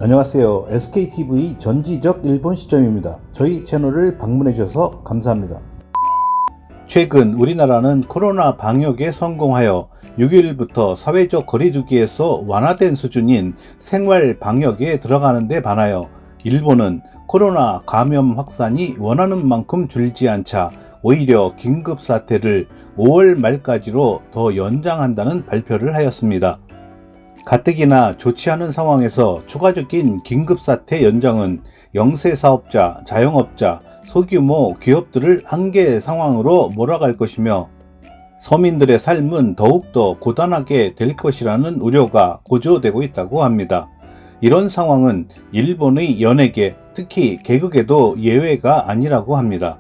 안녕하세요. SKTV 전지적 일본 시점입니다. 저희 채널을 방문해 주셔서 감사합니다. 최근 우리나라는 코로나 방역에 성공하여 6일부터 사회적 거리두기에서 완화된 수준인 생활 방역에 들어가는 데 반하여 일본은 코로나 감염 확산이 원하는 만큼 줄지 않자 오히려 긴급사태를 5월 말까지로 더 연장한다는 발표를 하였습니다. 가뜩이나 좋지 않은 상황에서 추가적인 긴급사태 연장은 영세사업자, 자영업자, 소규모 기업들을 한계 상황으로 몰아갈 것이며 서민들의 삶은 더욱더 고단하게 될 것이라는 우려가 고조되고 있다고 합니다. 이런 상황은 일본의 연예계, 특히 개그계도 예외가 아니라고 합니다.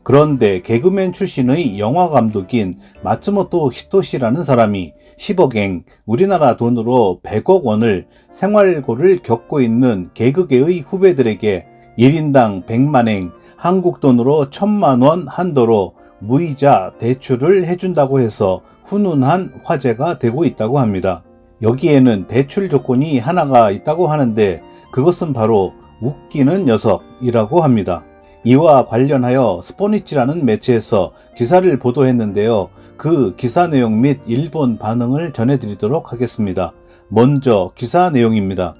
그런데 개그맨 출신의 영화감독인 마츠모토 히토시라는 사람이 10억엔, 우리나라 돈으로 100억 원을 생활고를 겪고 있는 개그계의 후배들에게 1인당 100만엔, 한국 돈으로 1000만 원 한도로 무이자 대출을 해준다고 해서 훈훈한 화제가 되고 있다고 합니다. 여기에는 대출 조건이 하나가 있다고 하는데 그것은 바로 웃기는 녀석이라고 합니다. 이와 관련하여 스포니치라는 매체에서 기사를 보도했는데요. 그 기사 내용 및 일본 반응을 전해드리도록 하겠습니다. 먼저 기사 내용입니다.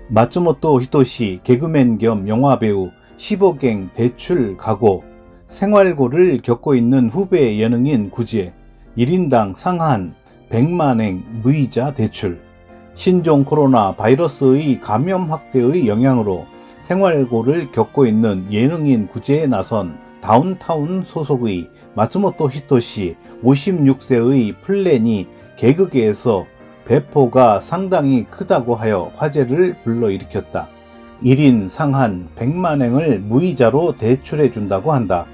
마츠모토 히토시 개그맨 겸 영화배우 10억엔 대출 각오, 생활고를 겪고 있는 후배 예능인 구제, 1인당 상한 100만엔 무이자 대출. 신종 코로나 바이러스의 감염 확대의 영향으로 생활고를 겪고 있는 예능인 구제에 나선 다운타운 소속의 마츠모토 히토시 56세의 플랜이 개그계에서 배포가 상당히 크다고 하여 화제를 불러일으켰다. 1인 상한 100만엔을 무이자로 대출해 준다고 한다.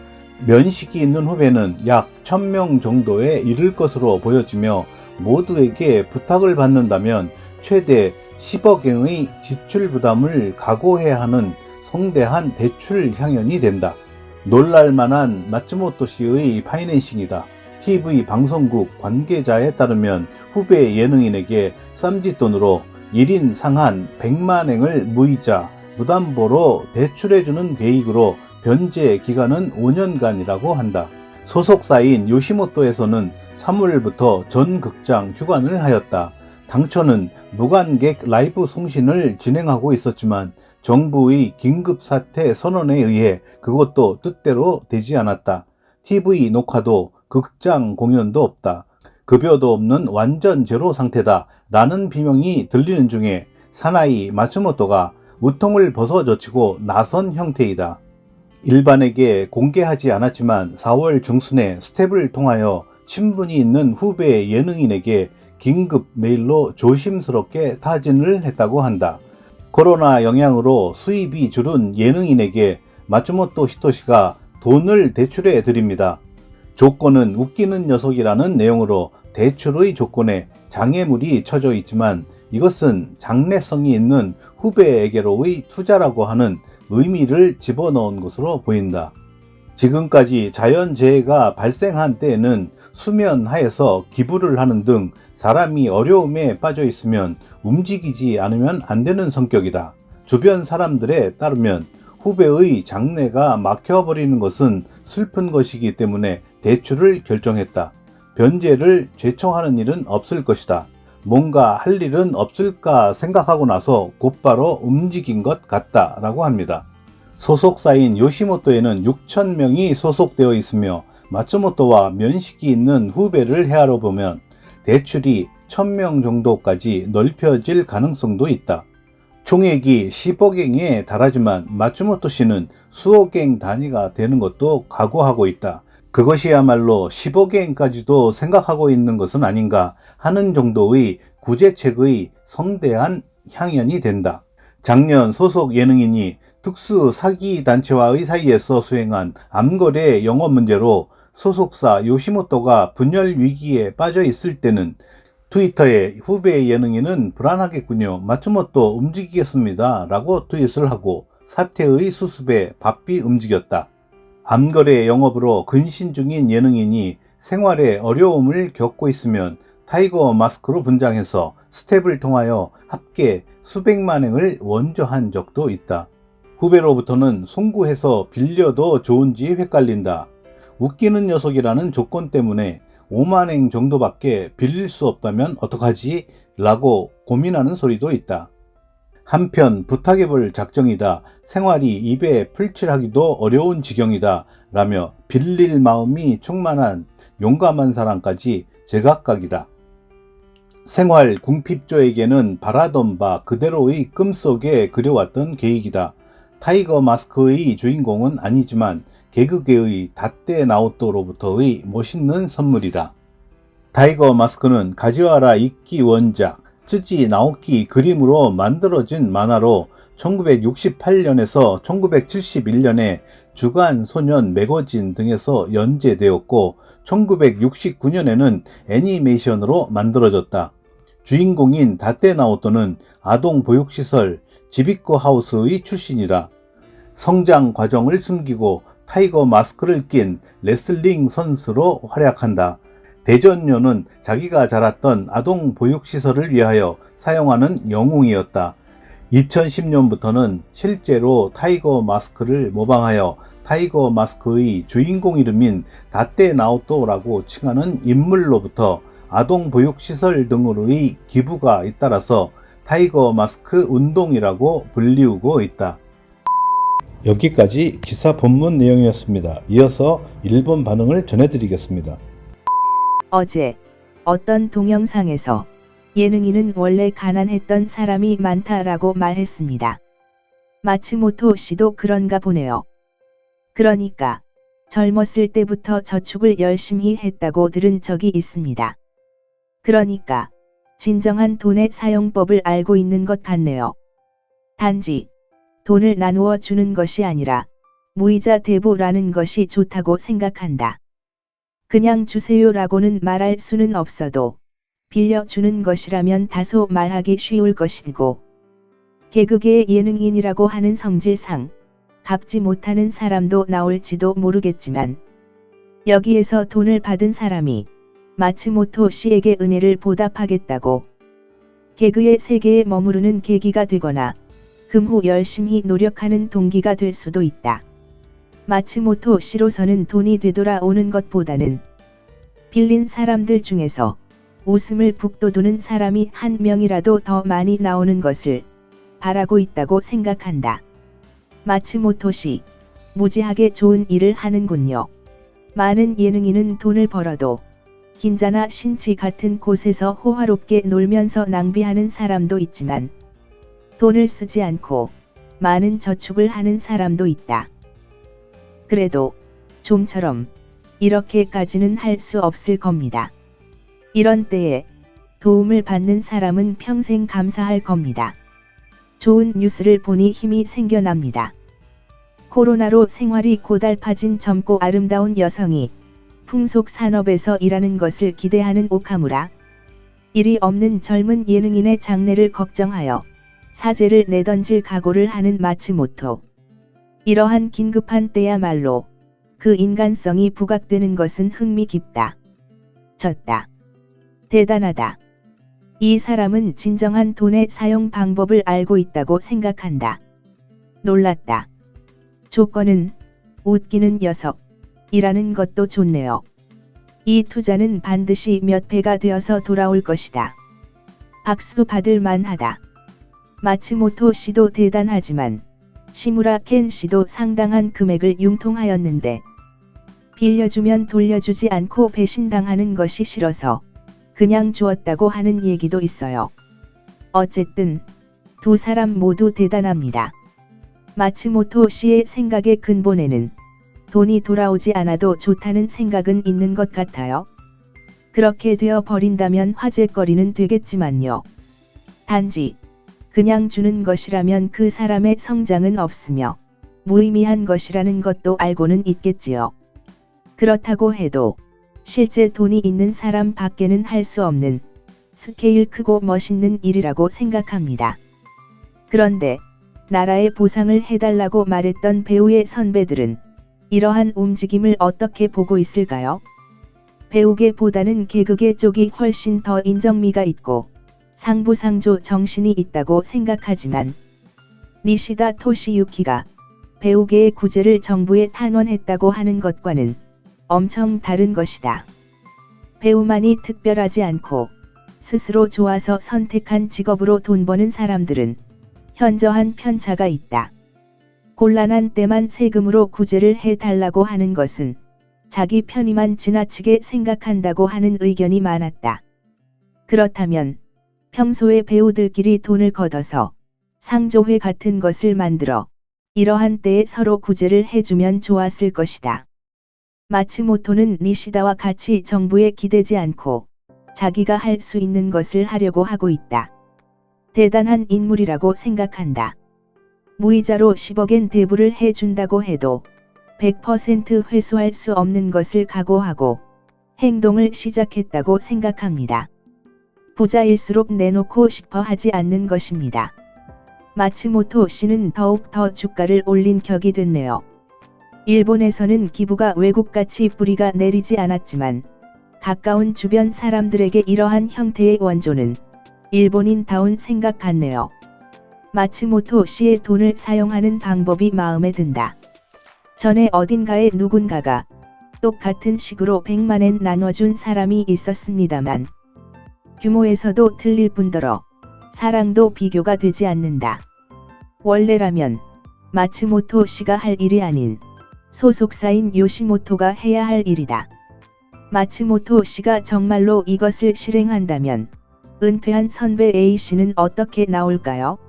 면식이 있는 후배는 약 1000명 정도에 이를 것으로 보여지며 모두에게 부탁을 받는다면 최대 10억엔의 지출 부담을 각오해야 하는 성대한 대출 향연이 된다. 놀랄만한 마츠모토 씨의 파이낸싱이다. TV 방송국 관계자에 따르면 후배 예능인에게 쌈짓돈으로 1인 상한 100만엔을 무이자, 무담보로 대출해주는 계획으로 변제 기간은 5년간이라고 한다. 소속사인 요시모토에서는 3월부터 전 극장 휴관을 하였다. 당초는 무관객 라이브 송신을 진행하고 있었지만 정부의 긴급사태 선언에 의해 그것도 뜻대로 되지 않았다. TV 녹화도 극장 공연도 없다. 급여도 없는 완전 제로 상태다 라는 비명이 들리는 중에 사나이 마츠모토가 우통을 벗어젖히고 나선 형태이다. 일반에게 공개하지 않았지만 4월 중순에 스텝을 통하여 친분이 있는 후배 예능인에게 긴급 메일로 조심스럽게 타진을 했다고 한다. 코로나 영향으로 수입이 줄은 예능인에게 마츠모토 히토시가 돈을 대출해 드립니다. 조건은 웃기는 녀석이라는 내용으로 대출의 조건에 장애물이 쳐져 있지만 이것은 장래성이 있는 후배에게로의 투자라고 하는 의미를 집어넣은 것으로 보인다. 지금까지 자연재해가 발생한 때에는 수면 하에서 기부를 하는 등 사람이 어려움에 빠져 있으면 움직이지 않으면 안 되는 성격이다. 주변 사람들에 따르면 후배의 장래가 막혀버리는 것은 슬픈 것이기 때문에 대출을 결정했다. 변제를 죄청하는 일은 없을 것이다. 뭔가 할 일은 없을까 생각하고 나서 곧바로 움직인 것 같다라고 합니다. 소속사인 요시모토에는 6,000명이 소속되어 있으며 마츠모토와 면식이 있는 후배를 헤아려 보면 대출이 1000명 정도까지 넓혀질 가능성도 있다. 총액이 10억엔에 달하지만 마츠모토 씨는 수억엔 단위가 되는 것도 각오하고 있다. 그것이야말로 10억엔까지도 생각하고 있는 것은 아닌가 하는 정도의 구제책의 성대한 향연이 된다. 작년 소속 예능인이 특수 사기 단체와의 사이에서 수행한 암거래 영업 문제로 소속사 요시모토가 분열 위기에 빠져 있을 때는 트위터에 후배 예능인은 불안하겠군요. 마츠모토 움직이겠습니다. 라고 트윗을 하고 사태의 수습에 바삐 움직였다. 암거래 영업으로 근신 중인 예능인이 생활에 어려움을 겪고 있으면 타이거 마스크로 분장해서 스텝을 통하여 합계 수백만 행을 원조한 적도 있다. 후배로부터는 송구해서 빌려도 좋은지 헷갈린다. 웃기는 녀석이라는 조건 때문에 5만 행 정도밖에 빌릴 수 없다면 어떡하지? 라고 고민하는 소리도 있다. 한편 부탁해볼 작정이다. 생활이 입에 풀칠하기도 어려운 지경이다. 라며 빌릴 마음이 충만한 용감한 사람까지 제각각이다. 생활 궁핍조에게는 바라던 바 그대로의 꿈속에 그려왔던 계획이다. 타이거 마스크의 주인공은 아니지만 개그계의 닷대 나오또로부터의 멋있는 선물이다. 타이거 마스크는 가지와라 이끼 원작, 쯔지 나오키 그림으로 만들어진 만화로 1968년에서 1971년에 주간 소년 매거진 등에서 연재되었고 1969년에는 애니메이션으로 만들어졌다. 주인공인 닷대 나오또는 아동 보육시설 지비코 하우스의 출신이다. 성장 과정을 숨기고 타이거 마스크를 낀 레슬링 선수로 활약한다. 대전료는 자기가 자랐던 아동 보육시설을 위하여 사용하는 영웅이었다. 2010년부터는 실제로 타이거 마스크를 모방하여 타이거 마스크의 주인공 이름인 닷대 나오또라고 칭하는 인물로부터 아동 보육시설 등으로의 기부가 잇따라서 타이거 마스크 운동이라고 불리우고 있다. 여기까지 기사 본문 내용이었습니다. 이어서 일본 반응을 전해드리겠습니다. 어제 어떤 동영상에서 예능인은 원래 가난했던 사람이 많다라고 말했습니다. 마츠모토 씨도 그런가 보네요. 그러니까 젊었을 때부터 저축을 열심히 했다고 들은 적이 있습니다. 그러니까 진정한 돈의 사용법을 알고 있는 것 같네요. 단지 돈을 나누어 주는 것이 아니라 무이자 대보라는 것이 좋다고 생각한다. 그냥 주세요라고는 말할 수는 없어도 빌려주는 것이라면 다소 말하기 쉬울 것이고 개그계의 예능인이라고 하는 성질상 갚지 못하는 사람도 나올지도 모르겠지만 여기에서 돈을 받은 사람이 마츠모토 씨에게 은혜를 보답하겠다고 개그의 세계에 머무르는 계기가 되거나 금후 열심히 노력하는 동기가 될 수도 있다. 마츠모토 씨로서는 돈이 되돌아오는 것보다는 빌린 사람들 중에서 웃음을 북돋우는 사람이 한 명이라도 더 많이 나오는 것을 바라고 있다고 생각한다. 마츠모토 씨, 무지하게 좋은 일을 하는군요. 많은 예능인은 돈을 벌어도 긴자나 신치 같은 곳에서 호화롭게 놀면서 낭비하는 사람도 있지만 돈을 쓰지 않고 많은 저축을 하는 사람도 있다. 그래도 좀처럼 이렇게까지는 할 수 없을 겁니다. 이런 때에 도움을 받는 사람은 평생 감사할 겁니다. 좋은 뉴스를 보니 힘이 생겨납니다. 코로나로 생활이 고달파진 젊고 아름다운 여성이 풍속 산업에서 일하는 것을 기대하는 오카무라. 일이 없는 젊은 예능인의 장래를 걱정하여 사재를 내던질 각오를 하는 마츠모토. 이러한 긴급한 때야말로 그 인간성이 부각되는 것은 흥미 깊다. 졌다. 대단하다. 이 사람은 진정한 돈의 사용 방법을 알고 있다고 생각한다. 놀랐다. 조건은 웃기는 녀석이라는 것도 좋네요. 이 투자는 반드시 몇 배가 되어서 돌아올 것이다. 박수 받을 만하다. 마츠모토 씨도 대단하지만 시무라 켄 씨도 상당한 금액을 융통하였는데 빌려주면 돌려주지 않고 배신당하는 것이 싫어서 그냥 주었다고 하는 얘기도 있어요. 어쨌든 두 사람 모두 대단합니다. 마츠모토 씨의 생각의 근본에는 돈이 돌아오지 않아도 좋다는 생각은 있는 것 같아요. 그렇게 되어 버린다면 화제거리는 되겠지만요. 단지 그냥 주는 것이라면 그 사람의 성장은 없으며 무의미한 것이라는 것도 알고는 있겠지요. 그렇다고 해도 실제 돈이 있는 사람 밖에는 할 수 없는 스케일 크고 멋있는 일이라고 생각합니다. 그런데 나라에 보상을 해달라고 말했던 배우의 선배들은 이러한 움직임을 어떻게 보고 있을까요? 배우계보다는 개그계 쪽이 훨씬 더 인정미가 있고 상부상조 정신이 있다고 생각하지만 니시다 토시유키가 배우계의 구제를 정부에 탄원했다고 하는 것과는 엄청 다른 것이다. 배우만이 특별하지 않고 스스로 좋아서 선택한 직업으로 돈 버는 사람들은 현저한 편차가 있다. 곤란한 때만 세금으로 구제를 해달라고 하는 것은 자기 편의만 지나치게 생각한다고 하는 의견이 많았다. 그렇다면 평소에 배우들끼리 돈을 걷어서 상조회 같은 것을 만들어 이러한 때에 서로 구제를 해주면 좋았을 것이다. 마츠모토는 니시다와 같이 정부에 기대지 않고 자기가 할 수 있는 것을 하려고 하고 있다. 대단한 인물이라고 생각한다. 무이자로 10억엔 대부를 해준다고 해도 100% 회수할 수 없는 것을 각오하고 행동을 시작했다고 생각합니다. 부자일수록 내놓고 싶어 하지 않는 것입니다. 마츠모토 씨는 더욱 더 주가를 올린 격이 됐네요. 일본에서는 기부가 외국같이 뿌리가 내리지 않았지만 가까운 주변 사람들에게 이러한 형태의 원조는 일본인다운 생각 같네요. 마츠모토 씨의 돈을 사용하는 방법이 마음에 든다. 전에 어딘가에 누군가가 똑같은 식으로 100만엔 나눠준 사람이 있었습니다만 규모에서도 틀릴 뿐더러 사랑도 비교가 되지 않는다. 원래라면 마츠모토 씨가 할 일이 아닌 소속사인 요시모토가 해야 할 일이다. 마츠모토 씨가 정말로 이것을 실행한다면 은퇴한 선배 A씨는 어떻게 나올까요?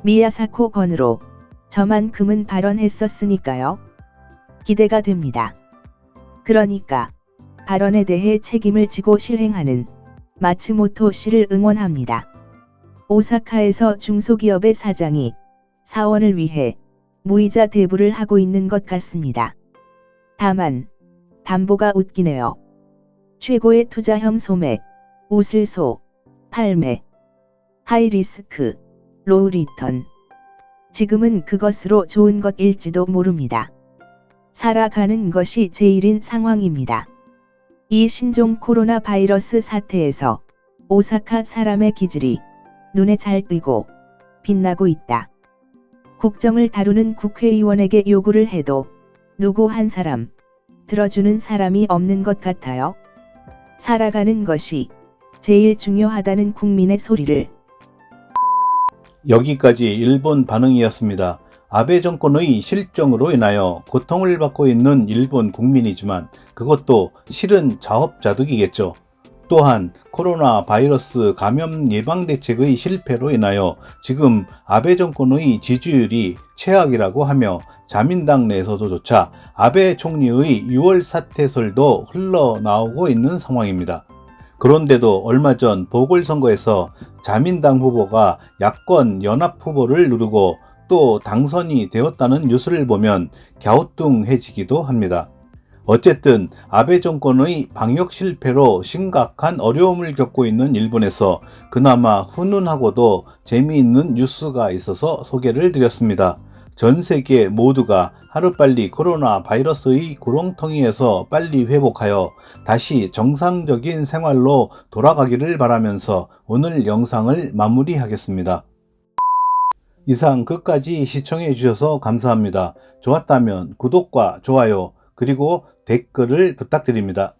미야사코 건으로 저만큼은 발언했었으니까요. 기대가 됩니다. 그러니까 발언에 대해 책임을 지고 실행하는 마츠모토 씨를 응원합니다. 오사카에서 중소기업의 사장이 사원을 위해 무이자 대부를 하고 있는 것 같습니다. 다만 담보가 웃기네요. 최고의 투자형 소매, 우슬소, 팔매, 하이리스크, 로우 리턴. 지금은 그것으로 좋은 것일지도 모릅니다. 살아가는 것이 제일인 상황입니다. 이 신종 코로나 바이러스 사태에서 오사카 사람의 기질이 눈에 잘 띄고 빛나고 있다. 국정을 다루는 국회의원에게 요구를 해도 누구 한 사람 들어주는 사람이 없는 것 같아요. 살아가는 것이 제일 중요하다는 국민의 소리를. 여기까지 일본 반응이었습니다. 아베 정권의 실정으로 인하여 고통을 받고 있는 일본 국민이지만 그것도 실은 자업자득이겠죠. 또한 코로나 바이러스 감염 예방 대책의 실패로 인하여 지금 아베 정권의 지지율이 최악이라고 하며 자민당 내에서조차 아베 총리의 6월 사퇴설도 흘러나오고 있는 상황입니다. 그런데도 얼마 전 보궐선거에서 자민당 후보가 야권 연합 후보를 누르고 또 당선이 되었다는 뉴스를 보면 갸우뚱해지기도 합니다. 어쨌든 아베 정권의 방역 실패로 심각한 어려움을 겪고 있는 일본에서 그나마 훈훈하고도 재미있는 뉴스가 있어서 소개를 드렸습니다. 전 세계 모두가 하루빨리 코로나 바이러스의 구렁텅이에서 빨리 회복하여 다시 정상적인 생활로 돌아가기를 바라면서 오늘 영상을 마무리하겠습니다. 이상 끝까지 시청해 주셔서 감사합니다. 좋았다면 구독과 좋아요 그리고 댓글을 부탁드립니다.